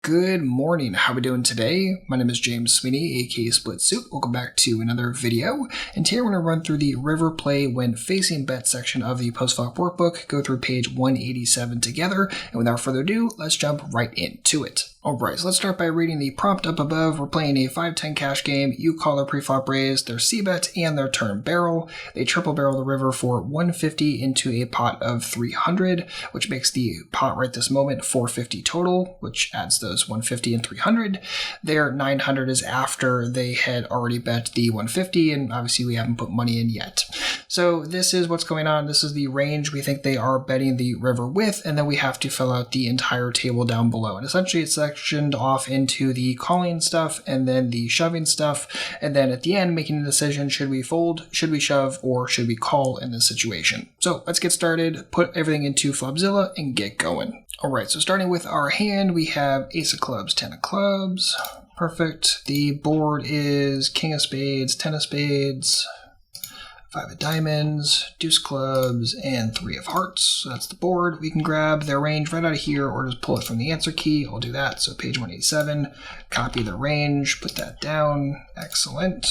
Good morning. How are we doing today? My name is James Sweeney, aka SplitSuit. Welcome back to another video. And today we're going to run through the river play when facing bet section of the Postflop workbook, go through page 187 together. And without further ado, let's jump right into it. Alright, so let's start by reading the prompt up above. We're playing a 5-10 cash game. You call their preflop raise, their c-bet, and their turn barrel. They triple barrel the river for 150 into a pot of 300, which makes the pot right this moment 450 total, which adds those 150 and 300. Their 900 is after they had already bet the 150, and obviously we haven't put money in yet. So this is what's going on. This is the range we think they are betting the river with, and then we have to fill out the entire table down below. And essentially it's sectioned off into the calling stuff and then the shoving stuff, and then at the end making a decision: should we fold, should we shove, or should we call in this situation. So let's get started, put everything into Flopzilla and get going. Alright, so starting with our hand, we have ace of clubs, 10 of clubs. Perfect. The board is king of spades, 10 of spades, 5 of diamonds, deuce clubs, and 3 of hearts. So that's the board. We can grab their range right out of here or just pull it from the answer key. I'll do that. So page 187, copy the range, put that down. Excellent.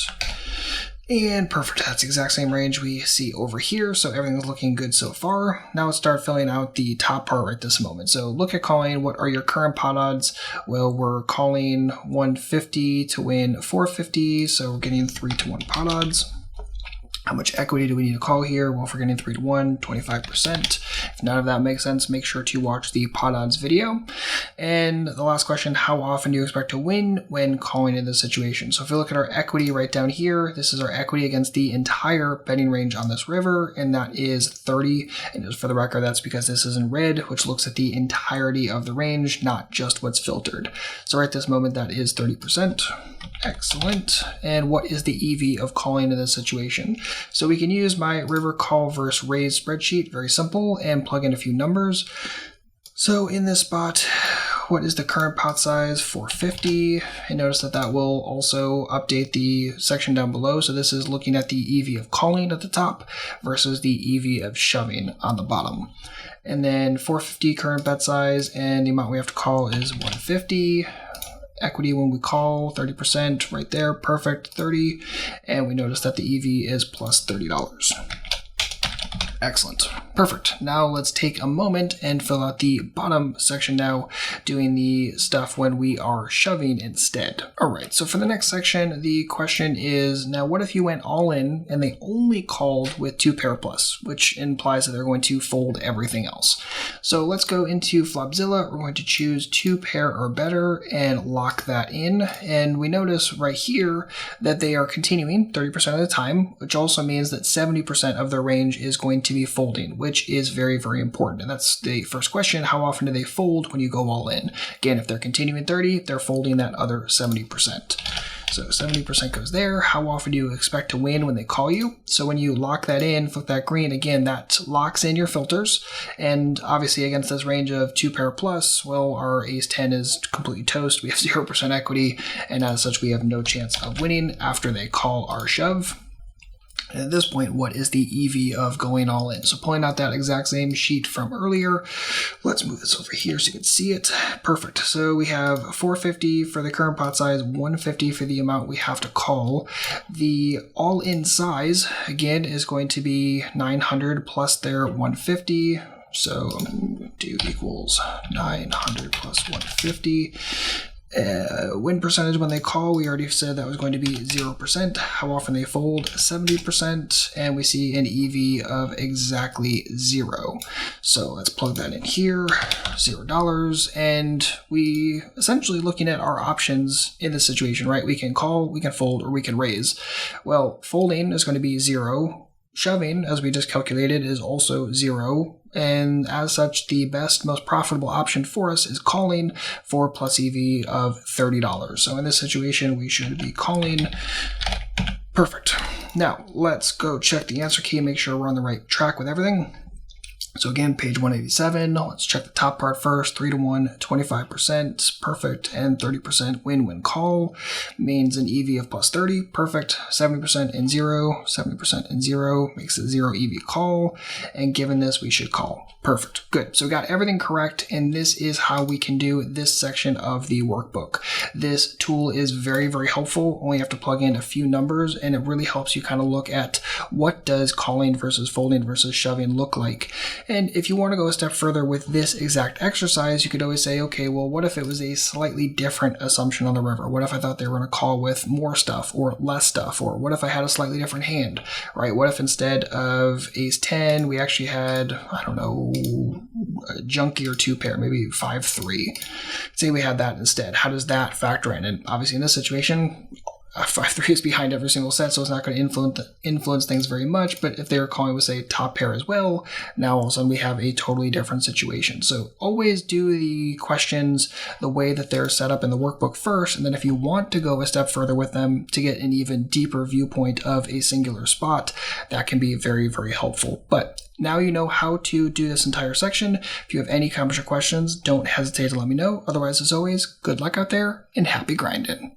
And perfect. That's the exact same range we see over here. So everything's looking good so far. Now let's start filling out the top part right this moment. So look at calling. What are your current pot odds? Well, we're calling 150 to win 450. So we're getting 3-1 pot odds. How much equity do we need to call here? Well, if we're getting 3-1, 25%. If none of that makes sense, make sure to watch the pot odds video. And the last question, how often do you expect to win when calling in this situation? So if you look at our equity right down here, this is our equity against the entire betting range on this river, and that is 30. And just for the record, that's because this is in red, which looks at the entirety of the range, not just what's filtered. So right this moment, that is 30%. Excellent. And what is the EV of calling in this situation? So we can use my river call versus raise spreadsheet, very simple, and plug in a few numbers. So in this spot, what is the current pot size? 450. And notice that that will also update the section down below. So this is looking at the EV of calling at the top versus the EV of shoving on the bottom. And then 450 current bet size, and the amount we have to call is 150. Equity when we call, 30% right there, perfect, 30. And we notice that the EV is plus $30. Excellent. Perfect. Now let's take a moment and fill out the bottom section now, doing the stuff when we are shoving instead. All right, so for the next section, the question is, now what if you went all in and they only called with 2 pair plus, which implies that they're going to fold everything else. So let's go into Flopzilla. We're going to choose 2 pair or better and lock that in. And we notice right here that they are continuing 30% of the time, which also means that 70% of their range is going to be folding, which is very, very important. And that's the first question. How often do they fold when you go all in? Again, if they're continuing 30, they're folding that other 70%. So 70% goes there. How often do you expect to win when they call you? So when you lock that in, flip that green, again, that locks in your filters. And obviously against this range of 2 pair plus, well, our ace 10 is completely toast. We have 0% equity, and as such, we have no chance of winning after they call our shove. And at this point, what is the EV of going all in? So pulling out that exact same sheet from earlier, let's move this over here so you can see it. Perfect. So we have 450 for the current pot size, 150 for the amount we have to call. The all-in size, again, is going to be 900 plus their 150. So do equals 900 plus 150. Win percentage when they call, we already said that was going to be 0%. How often they fold, 70%, and we see an EV of exactly 0. So let's plug that in here, $0, and we essentially looking at our options in this situation, right? We can call, we can fold, or we can raise. Well, folding is going to be 0. Shoving, as we just calculated, is also 0. And as such, the best, most profitable option for us is calling for plus EV of $30. So in this situation, we should be calling. Perfect. Now, let's go check the answer key, make sure we're on the right track with everything. So again, page 187, let's check the top part first, 3 to 1, 25%, perfect, and 30% win-win call means an EV of plus 30, perfect, 70% and 0, 70% and 0 makes it 0 EV call, and given this, we should call. Perfect, good. So we got everything correct, and this is how we can do this section of the workbook. This tool is very, very helpful. Only have to plug in a few numbers, and it really helps you kind of look at what does calling versus folding versus shoving look like. And if you want to go a step further with this exact exercise, you could always say, okay, well, what if it was a slightly different assumption on the river? What if I thought they were going to call with more stuff or less stuff? Or what if I had a slightly different hand, right? What if instead of ace 10, we actually had, I don't know, a junkie or two pair, maybe 5-3. Say we had that instead. How does that factor in? And obviously in this situation, 5-3 is behind every single set, so it's not going to influence things very much. But if they were calling with, say, top pair as well, now all of a sudden we have a totally different situation. So always do the questions the way that they're set up in the workbook first, and then if you want to go a step further with them to get an even deeper viewpoint of a singular spot, that can be very, very helpful. But now you know how to do this entire section. If you have any comments or questions, don't hesitate to let me know. Otherwise, as always, good luck out there and happy grinding.